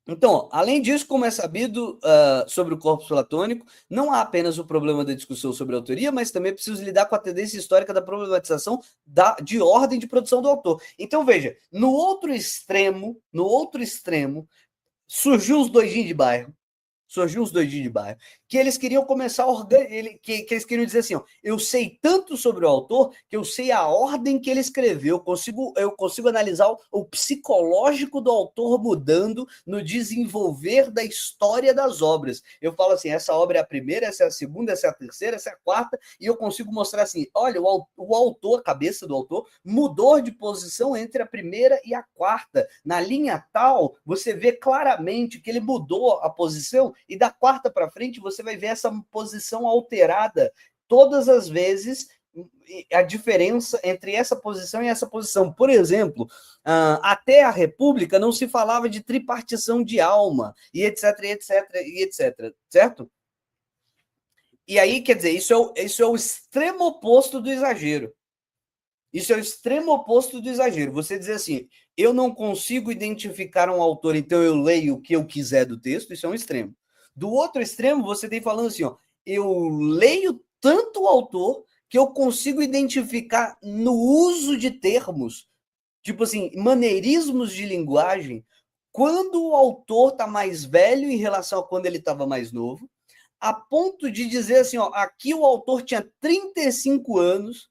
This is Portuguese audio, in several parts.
Então, ó, além disso, como é sabido sobre o corpus platônico, não há apenas o problema da discussão sobre a autoria, mas também é preciso lidar com a tendência histórica da problematização de ordem de produção do autor. Então, veja, no outro extremo, surgiu os doidinhos de bairro, que eles queriam começar a que eles queriam dizer assim, ó, eu sei tanto sobre o autor que eu sei a ordem que ele escreveu, eu consigo analisar o psicológico do autor mudando no desenvolver da história das obras. Eu falo assim, essa obra é a primeira, essa é a segunda, essa é a terceira, essa é a quarta, e eu consigo mostrar assim, olha, o autor, a cabeça do autor, mudou de posição entre a primeira e a quarta. Na linha tal, você vê claramente que ele mudou a posição e da quarta para frente você vai ver essa posição alterada todas as vezes, a diferença entre essa posição e essa posição. Por exemplo, até a República não se falava de tripartição de alma, e etc, e etc, certo? E aí, quer dizer, isso é o extremo oposto do exagero. Isso é o extremo oposto do exagero. Você dizer assim, eu não consigo identificar um autor, então eu leio o que eu quiser do texto, isso é um extremo. Do outro extremo, você tem falando assim, ó, eu leio tanto o autor que eu consigo identificar no uso de termos, tipo assim, maneirismos de linguagem, quando o autor está mais velho em relação a quando ele estava mais novo, a ponto de dizer assim, ó, aqui o autor tinha 35 anos,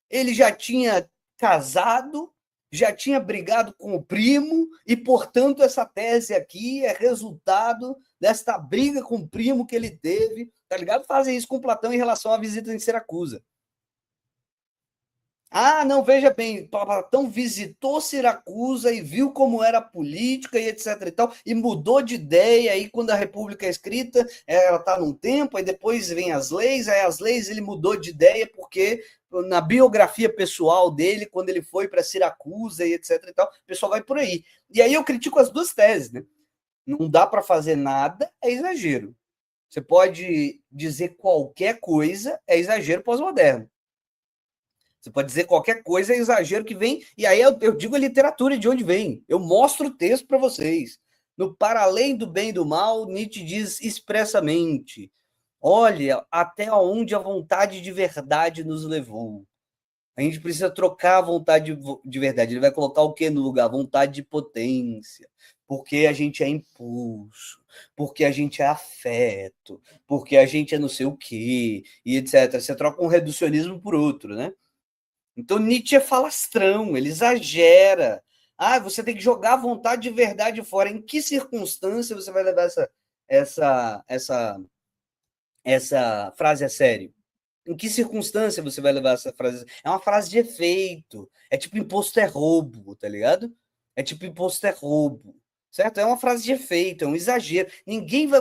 ele já tinha casado, já tinha brigado com o primo, e, portanto, essa tese aqui é resultado desta briga com o primo que ele teve, tá ligado? Fazem isso com Platão em relação à visita em Siracusa. Ah, não, veja bem, Platão visitou Siracusa e viu como era a política e etc e tal, e mudou de ideia, aí quando a República é escrita, ela está num tempo, aí depois vem aí as leis ele mudou de ideia porque na biografia pessoal dele, quando ele foi para Siracusa e etc e tal, o pessoal vai por aí. E aí eu critico as duas teses, né? Não dá para fazer nada, é exagero. Você pode dizer qualquer coisa, é exagero pós-moderno. Você pode dizer qualquer coisa, é exagero que vem, e aí eu digo a literatura de onde vem. Eu mostro o texto para vocês. No Para Além do Bem e do Mal, Nietzsche diz expressamente: olha, até onde a vontade de verdade nos levou. A gente precisa trocar a vontade de verdade. Ele vai colocar o que no lugar? Vontade de potência. Porque a gente é impulso, porque a gente é afeto, porque a gente é não sei o quê, e etc. Você troca um reducionismo por outro, né? Então Nietzsche é falastrão, ele exagera. Ah, você tem que jogar a vontade de verdade fora. Em que circunstância você vai levar essa, essa, essa frase a sério? Em que circunstância você vai levar essa frase? É uma frase de efeito. É tipo imposto é roubo, tá ligado? É tipo imposto é roubo. Certo? É uma frase de efeito, é um exagero. Ninguém vai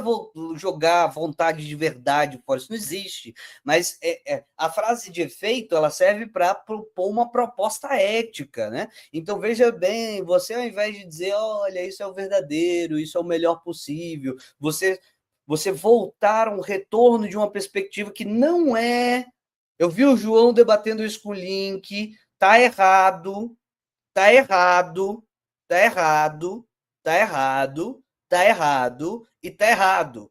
jogar a vontade de verdade fora, isso não existe. Mas a frase de efeito ela serve para propor uma proposta ética, né? Então veja bem, você ao invés de dizer, olha, isso é o verdadeiro, isso é o melhor possível, você voltar a um retorno de uma perspectiva que não é. Eu vi o João debatendo isso com o Link, tá errado, tá errado, tá errado, tá errado, tá errado e tá errado.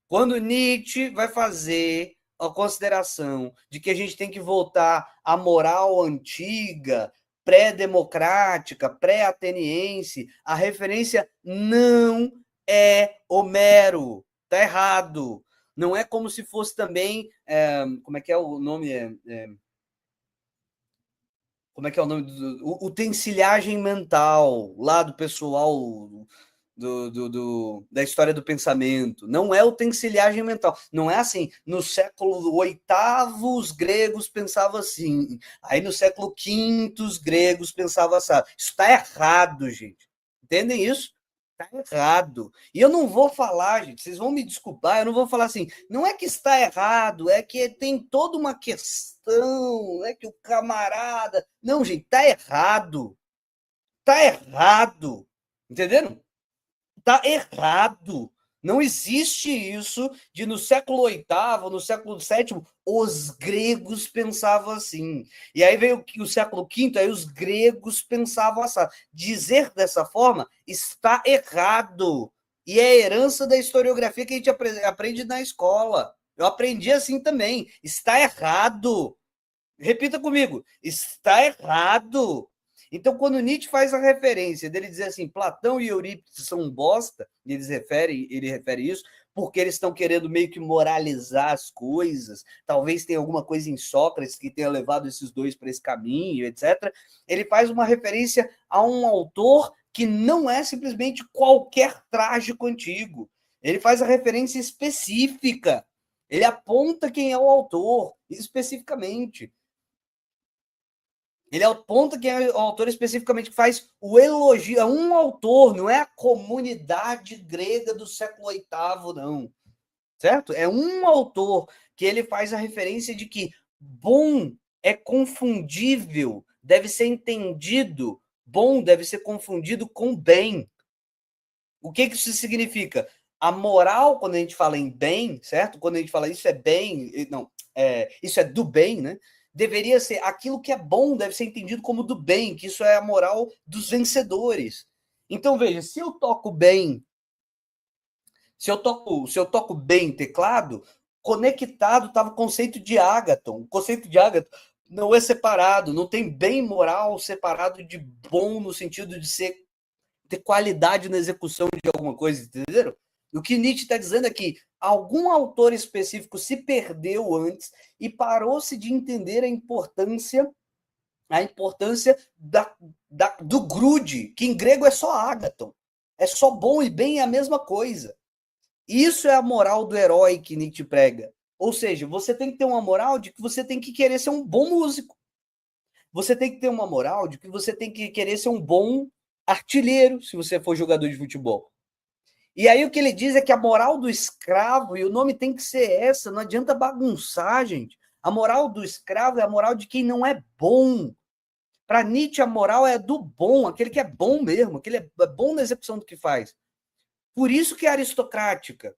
Quando Nietzsche vai fazer a consideração de que a gente tem que voltar à moral antiga, pré-democrática, pré-ateniense, a referência não é Homero. Está errado. Não é como se fosse também. Como é que é o nome? Como é que é o nome? Utensilhagem mental, lá do pessoal da história do pensamento. Não é utensilhagem mental. Não é assim. No século VIII, os gregos pensavam assim. Aí no século V, os gregos pensavam assim. Isso está errado, gente. Entendem isso? Está errado. E eu não vou falar, gente, vocês vão me desculpar, eu não vou falar assim, não é que está errado, é que tem toda uma questão, é que o camarada. Não, gente, está errado. Está errado. Entenderam? Tá errado. Não existe isso de no século VIII, no século VII, os gregos pensavam assim. E aí veio o século V, aí os gregos pensavam assim. Dizer dessa forma está errado. E é herança da historiografia que a gente aprende na escola. Eu aprendi assim também. Está errado. Repita comigo. Está errado. Então, quando Nietzsche faz a referência dele dizer assim, Platão e Eurípides são um bosta, ele refere isso, porque eles estão querendo meio que moralizar as coisas, talvez tenha alguma coisa em Sócrates que tenha levado esses dois para esse caminho, etc. Ele faz uma referência a um autor que não é simplesmente qualquer trágico antigo. Ele faz a referência específica. Ele aponta quem é o autor, especificamente. Ele aponta quem é o autor especificamente que faz o elogio a um autor, não é a comunidade grega do século VIII, não. Certo? É um autor que ele faz a referência de que bom é confundível, deve ser entendido, bom deve ser confundido com bem. O que isso significa? A moral, quando a gente fala em bem, certo? Quando a gente fala isso é bem, não, isso é do bem, né? Deveria ser aquilo que é bom, deve ser entendido como do bem, que isso é a moral dos vencedores. Então, veja, se eu toco bem, se eu toco bem teclado, conectado estava o conceito de Ágaton. O conceito de Ágaton não é separado, não tem bem moral separado de bom no sentido de ter qualidade na execução de alguma coisa, entenderam? O que Nietzsche está dizendo é que algum autor específico se perdeu antes e parou-se de entender a importância do grude, que em grego é só ágaton. É só bom e bem é a mesma coisa. Isso é a moral do herói que Nietzsche prega. Ou seja, você tem que ter uma moral de que você tem que querer ser um bom músico. Você tem que ter uma moral de que você tem que querer ser um bom artilheiro, se você for jogador de futebol. E aí o que ele diz é que a moral do escravo, e o nome tem que ser essa, não adianta bagunçar, gente. A moral do escravo é a moral de quem não é bom. Para Nietzsche, a moral é do bom, aquele que é bom mesmo, aquele é bom na execução do que faz. Por isso que é aristocrática.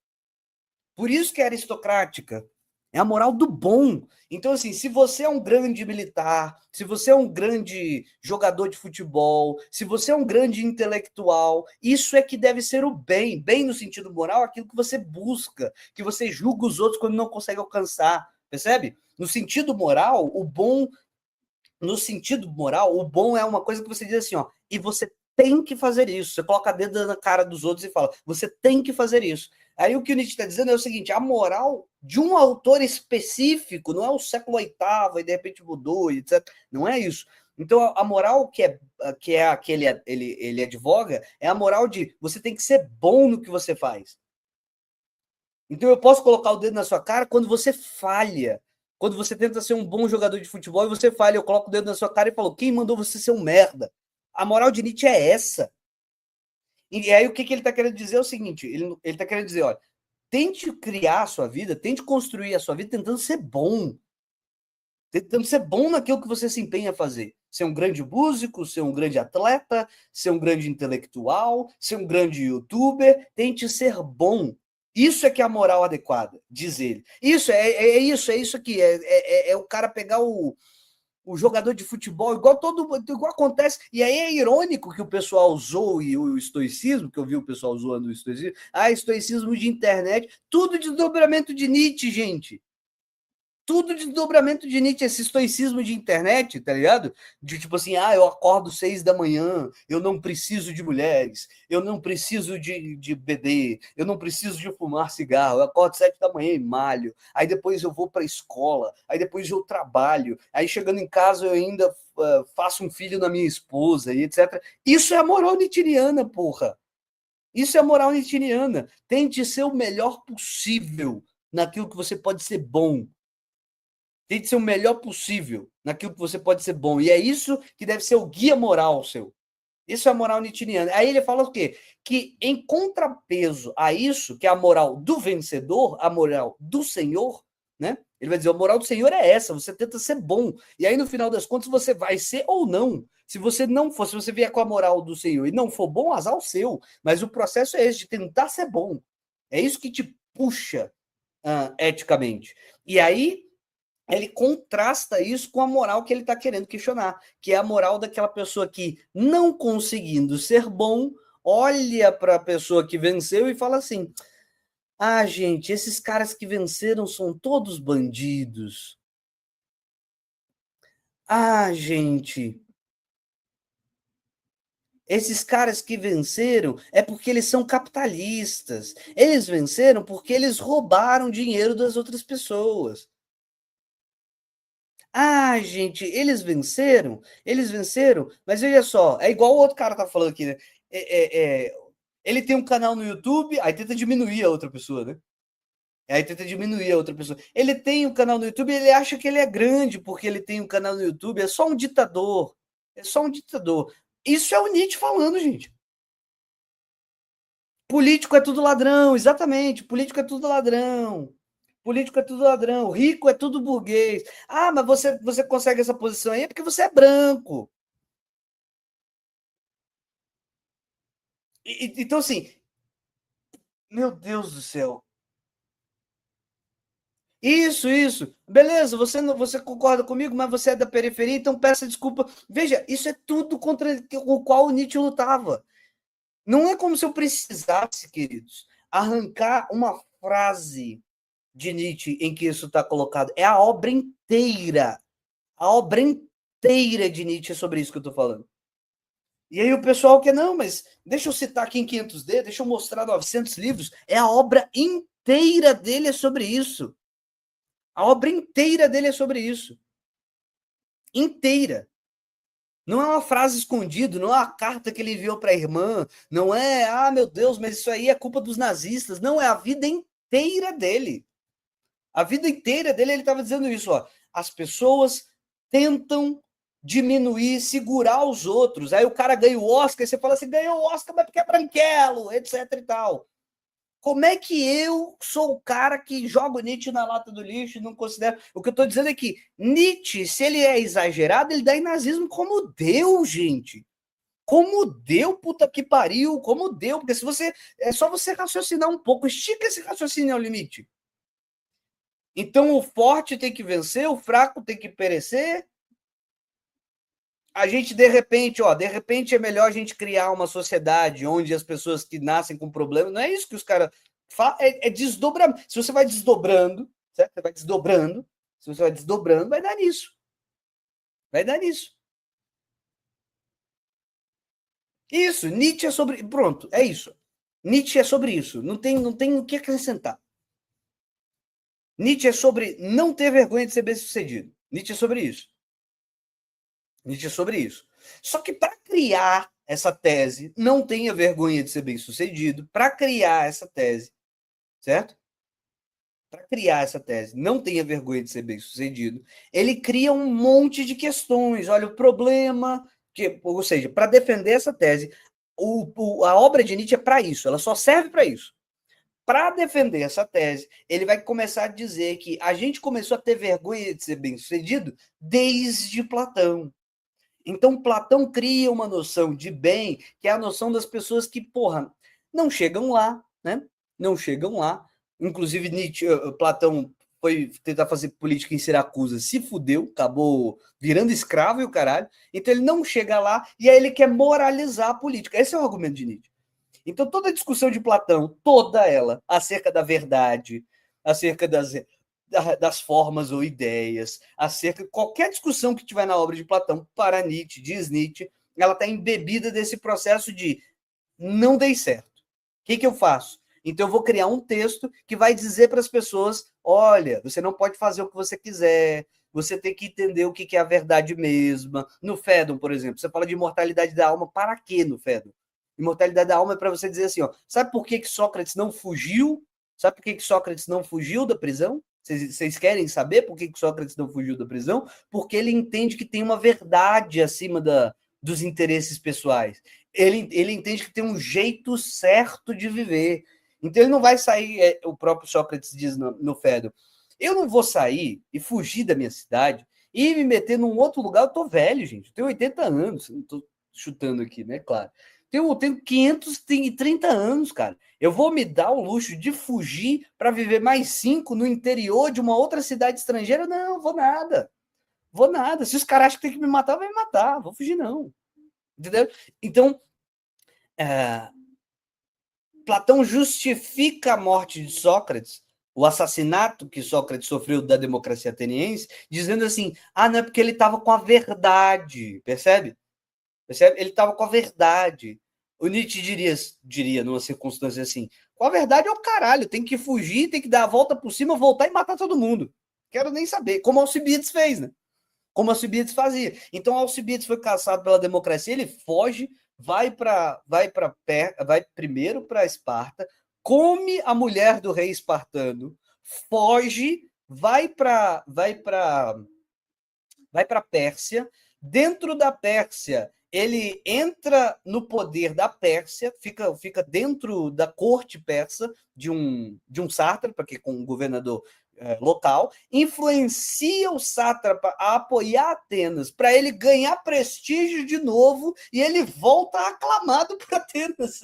Por isso que é aristocrática. É a moral do bom. Então, assim, se você é um grande militar, se você é um grande jogador de futebol, se você é um grande intelectual, isso é que deve ser o bem. Bem no sentido moral, aquilo que você busca, que você julga os outros quando não consegue alcançar. Percebe? No sentido moral, o bom. No sentido moral, o bom é uma coisa que você diz assim, ó, e você tem que fazer isso. Você coloca a dedo na cara dos outros e fala, você tem que fazer isso. Aí o que o Nietzsche está dizendo é o seguinte: a moral de um autor específico, não é o século VIII e de repente mudou, etc. Não é isso. Então a moral que é a que ele advoga é a moral de você tem que ser bom no que você faz. Então eu posso colocar o dedo na sua cara quando você falha. Quando você tenta ser um bom jogador de futebol e você falha, eu coloco o dedo na sua cara e falo, quem mandou você ser um merda? A moral de Nietzsche é essa. E aí o que ele está querendo dizer é o seguinte, ele está querendo dizer, olha, tente criar a sua vida, tente construir a sua vida tentando ser bom. Tentando ser bom naquilo que você se empenha a fazer. Ser um grande músico, ser um grande atleta, ser um grande intelectual, ser um grande youtuber, tente ser bom. Isso é que é a moral adequada, diz ele. Isso, é isso aqui. É o cara pegar o jogador de futebol, igual acontece. E aí é irônico que o pessoal usou o estoicismo, que eu vi o pessoal usando o estoicismo, estoicismo de internet, tudo desdobramento de Nietzsche, gente. Tudo desdobramento de Nietzsche, esse estoicismo de internet, tá ligado? De tipo assim, eu acordo 6 da manhã, eu não preciso de mulheres, eu não preciso de beber, eu não preciso de fumar cigarro, eu acordo 7 da manhã e malho, aí depois eu vou pra escola, aí depois eu trabalho, aí chegando em casa eu ainda faço um filho na minha esposa e etc. Isso é a moral nietzschiana, porra. Isso é a moral nietzschiana. Tente ser o melhor possível naquilo que você pode ser bom. Tente ser o melhor possível naquilo que você pode ser bom. E é isso que deve ser o guia moral seu. Isso é a moral nietzschiana. Aí ele fala o quê? Que em contrapeso a isso, que é a moral do vencedor, a moral do Senhor, né? Ele vai dizer, a moral do Senhor é essa, você tenta ser bom. E aí, no final das contas, você vai ser ou não. Se você não for, se você vier com a moral do Senhor e não for bom, azar o seu. Mas o processo é esse, de tentar ser bom. É isso que te puxa eticamente. E aí ele contrasta isso com a moral que ele está querendo questionar, que é a moral daquela pessoa que, não conseguindo ser bom, olha para a pessoa que venceu e fala assim: ah, gente, esses caras que venceram são todos bandidos. Ah, gente, esses caras que venceram é porque eles são capitalistas. Eles venceram porque eles roubaram dinheiro das outras pessoas. Ah, gente, eles venceram, mas olha só, é igual o outro cara tá falando aqui, né? Ele tem um canal no YouTube, aí tenta diminuir a outra pessoa, né? Aí tenta diminuir a outra pessoa. Ele tem um canal no YouTube, ele acha que ele é grande porque ele tem um canal no YouTube, é só um ditador. É só um ditador. Isso é o Nietzsche falando, gente. Político é tudo ladrão, exatamente. Político é tudo ladrão. Político é tudo ladrão. Rico é tudo burguês. Ah, mas você consegue essa posição aí porque você é branco. Então, assim, meu Deus do céu. Isso. Beleza, você concorda comigo, mas você é da periferia, então peça desculpa. Veja, isso é tudo contra o qual o Nietzsche lutava. Não é como se eu precisasse, queridos, arrancar uma frase de Nietzsche em que isso está colocado. É a obra inteira. A obra inteira de Nietzsche é sobre isso que eu estou falando. E aí o pessoal quer, não, mas deixa eu citar aqui em 500D, deixa eu mostrar 900 livros. É a obra inteira dele é sobre isso. A obra inteira dele é sobre isso. Inteira. Não é uma frase escondida, não é uma carta que ele enviou para a irmã, não é, ah, meu Deus, mas isso aí é culpa dos nazistas. Não, é a vida inteira dele. A vida inteira dele ele estava dizendo isso, ó. As pessoas tentam diminuir, segurar os outros. Aí o cara ganha o Oscar e você fala assim, ganhou o Oscar, mas porque é branquelo, etc e tal. Como é que eu sou o cara que joga o Nietzsche na lata do lixo e não considero... O que eu estou dizendo é que Nietzsche, se ele é exagerado, ele dá em nazismo como deu, gente. Como deu, puta que pariu, como deu. Porque se você... É só você raciocinar um pouco, estica esse raciocínio ao limite. Então o forte tem que vencer, o fraco tem que perecer. A gente, de repente é melhor a gente criar uma sociedade onde as pessoas que nascem com problemas, não é isso que os caras falam, é desdobramento. Se você vai desdobrando, certo? Você vai desdobrando, se você vai desdobrando, vai dar nisso. Vai dar nisso. Isso, Nietzsche é sobre. Pronto, é isso. Nietzsche é sobre isso. Não tem o que acrescentar. Nietzsche é sobre não ter vergonha de ser bem-sucedido. Nietzsche é sobre isso. Nietzsche é sobre isso. Só que para criar essa tese, não tenha vergonha de ser bem-sucedido, para criar essa tese, certo? Para criar essa tese, não tenha vergonha de ser bem-sucedido, ele cria um monte de questões. Olha, o problema, ou seja, para defender essa tese, a obra de Nietzsche é para isso, ela só serve para isso. Para defender essa tese, ele vai começar a dizer que a gente começou a ter vergonha de ser bem-sucedido desde Platão. Então, Platão cria uma noção de bem, que é a noção das pessoas que, porra, não chegam lá, né? Não chegam lá. Inclusive, Nietzsche, Platão foi tentar fazer política em Siracusa, se fudeu, acabou virando escravo e o caralho. Então, ele não chega lá e aí ele quer moralizar a política. Esse é o argumento de Nietzsche. Então, toda a discussão de Platão, toda ela, acerca da verdade, acerca das formas ou ideias, acerca de qualquer discussão que tiver na obra de Platão, para Nietzsche, diz Nietzsche, ela está embebida desse processo de não dei certo. O que eu faço? Então eu vou criar um texto que vai dizer para as pessoas: olha, você não pode fazer o que você quiser, você tem que entender o que é a verdade mesma. No Fédon, por exemplo, você fala de imortalidade da alma, para quê no Fédon? Imortalidade da alma é para você dizer assim, ó, sabe por que Sócrates não fugiu? Sabe por que Sócrates não fugiu da prisão? Vocês querem saber por que Sócrates não fugiu da prisão? Porque ele entende que tem uma verdade acima dos interesses pessoais. Ele entende que tem um jeito certo de viver. Então ele não vai sair, o próprio Sócrates diz no Fédon, eu não vou sair e fugir da minha cidade e me meter num outro lugar. Eu tô velho, gente, eu tenho 80 anos, não tô chutando aqui, né, claro. Tenho 530 anos, cara. Eu vou me dar o luxo de fugir para viver mais 5 no interior de uma outra cidade estrangeira? Não, vou nada. Vou nada. Se os caras acham que tem que me matar, vai me matar. Vou fugir, não. Entendeu? Então, Platão justifica a morte de Sócrates, o assassinato que Sócrates sofreu da democracia ateniense, dizendo assim: não é porque ele estava com a verdade, percebe? Ele estava com a verdade. O Nietzsche diria numa circunstância assim: com a verdade é o caralho, tem que fugir, tem que dar a volta por cima, voltar e matar todo mundo. Quero nem saber, como Alcibiades fez, né? Como Alcibiades fazia. Então Alcibiades foi caçado pela democracia, ele foge, vai primeiro para Esparta, come a mulher do rei espartano, foge, vai para Pérsia. Dentro da Pérsia, ele entra no poder da Pérsia, fica dentro da corte persa de um sátrapa, que com um governador local, influencia o sátrapa a apoiar Atenas para ele ganhar prestígio de novo e ele volta aclamado para Atenas.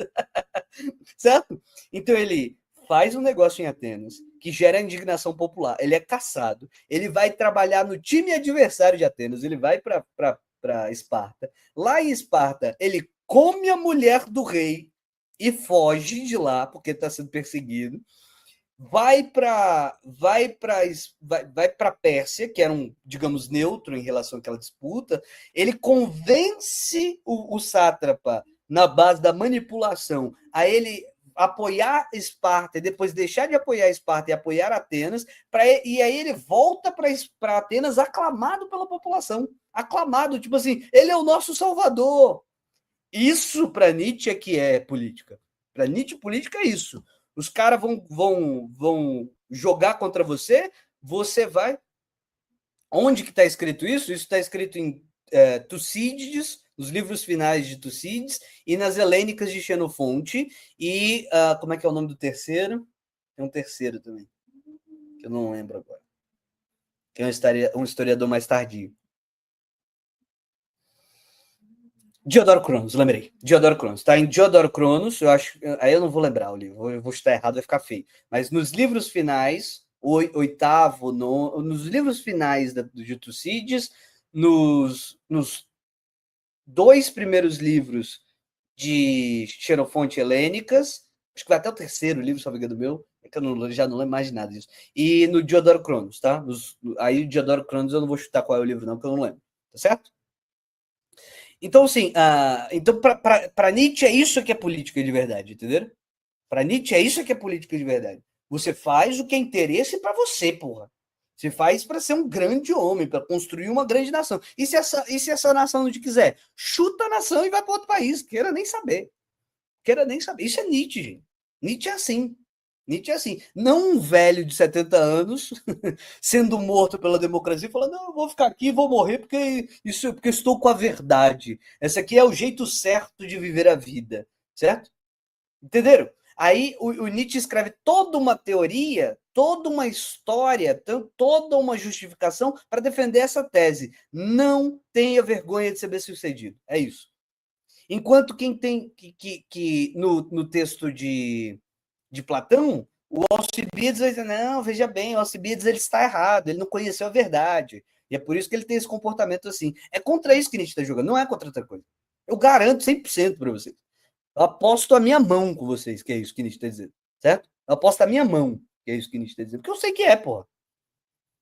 Certo? Então ele faz um negócio em Atenas que gera indignação popular. Ele é caçado. Ele vai trabalhar no time adversário de Atenas. Ele vai para Esparta. Lá em Esparta, ele come a mulher do rei e foge de lá porque está sendo perseguido. Vai para Pérsia, que era digamos, neutro em relação àquela disputa. Ele convence o sátrapa na base da manipulação a ele apoiar Esparta e depois deixar de apoiar Esparta e apoiar Atenas, e aí ele volta para Atenas aclamado pela população. Aclamado, tipo assim, ele é o nosso salvador. Isso para Nietzsche é que é política. Para Nietzsche, política é isso. Os caras vão jogar contra você, você vai... Onde que está escrito isso? Isso está escrito em Tucídides, nos livros finais de Tucídides, e nas Helênicas de Xenofonte, e como é que é o nome do terceiro? Tem um terceiro também, que eu não lembro agora. Que é um historiador mais tardio. Diodoro Cronos, lembrei. Diodoro Cronos. Está em Diodoro Cronos, eu acho. Aí eu não vou lembrar o livro, eu vou estar errado, vai ficar feio. Mas nos livros finais, oitavo, nos livros finais de Tucídides, nos 2 primeiros livros de Xenofonte Helênicas, acho que vai até o terceiro livro, se não me engano, meu, é que eu já não lembro mais de nada disso. E no Diodoro Cronos, tá? Aí o Diodoro Cronos eu não vou chutar qual é o livro, não, porque eu não lembro. Tá certo? Então, assim, então para Nietzsche é isso que é política de verdade, entendeu? Para Nietzsche é isso que é política de verdade. Você faz o que é interesse para você, porra. Você faz para ser um grande homem, para construir uma grande nação. E se essa nação não te quiser? Chuta a nação e vai para outro país. Queira nem saber. Queira nem saber. Isso é Nietzsche, gente. Nietzsche é assim. Nietzsche é assim. Não um velho de 70 anos sendo morto pela democracia, falando: não, eu vou ficar aqui, vou morrer porque estou com a verdade. Esse aqui é o jeito certo de viver a vida, certo? Entenderam? Aí o Nietzsche escreve toda uma teoria, toda uma história, toda uma justificação para defender essa tese. Não tenha vergonha de ser bem-sucedido. É isso. Enquanto quem tem que no texto de Platão, o Alcibiades vai dizer: não, veja bem, o Alcibiades ele está errado, ele não conheceu a verdade. E é por isso que ele tem esse comportamento assim. É contra isso que Nietzsche está jogando, não é contra outra coisa. Eu garanto 100% para vocês. Eu aposto a minha mão com vocês que é isso que Nietzsche está dizendo, certo? Eu aposto a minha mão que é isso que Nietzsche está dizendo, porque eu sei que é, porra.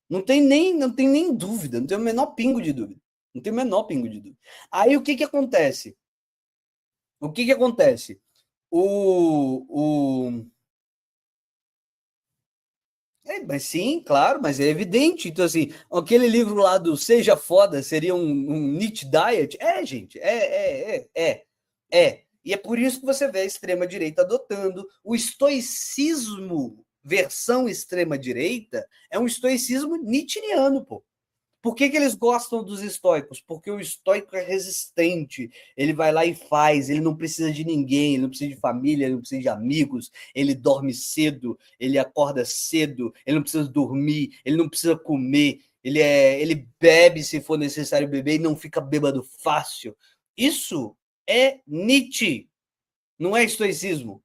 Não tem nem dúvida, não tem o menor pingo de dúvida. Não tem o menor pingo de dúvida. Aí o que acontece? O que acontece? Mas sim, claro, mas é evidente. Então, assim, aquele livro lá do Seja Foda seria um Nietzsche Diet? É, gente, é. E é por isso que você vê a extrema-direita adotando o estoicismo, versão extrema-direita, é um estoicismo nietzscheano, pô. Por que eles gostam dos estoicos? Porque o estoico é resistente, ele vai lá e faz, ele não precisa de ninguém, ele não precisa de família, ele não precisa de amigos, ele dorme cedo, ele acorda cedo, ele não precisa dormir, ele não precisa comer, ele bebe se for necessário beber e não fica bêbado fácil. Isso é Nietzsche. Não é estoicismo.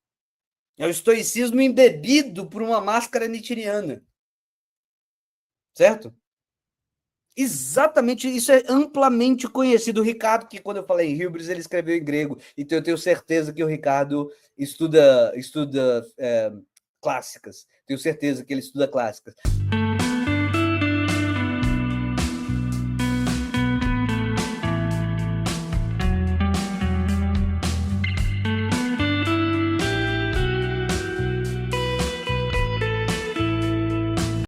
É o estoicismo embebido por uma máscara nietzschiana. Certo? Exatamente, isso é amplamente conhecido. O Ricardo, que quando eu falei em Híbris, ele escreveu em grego, então eu tenho certeza que o Ricardo estuda clássicas. Tenho certeza que ele estuda clássicas.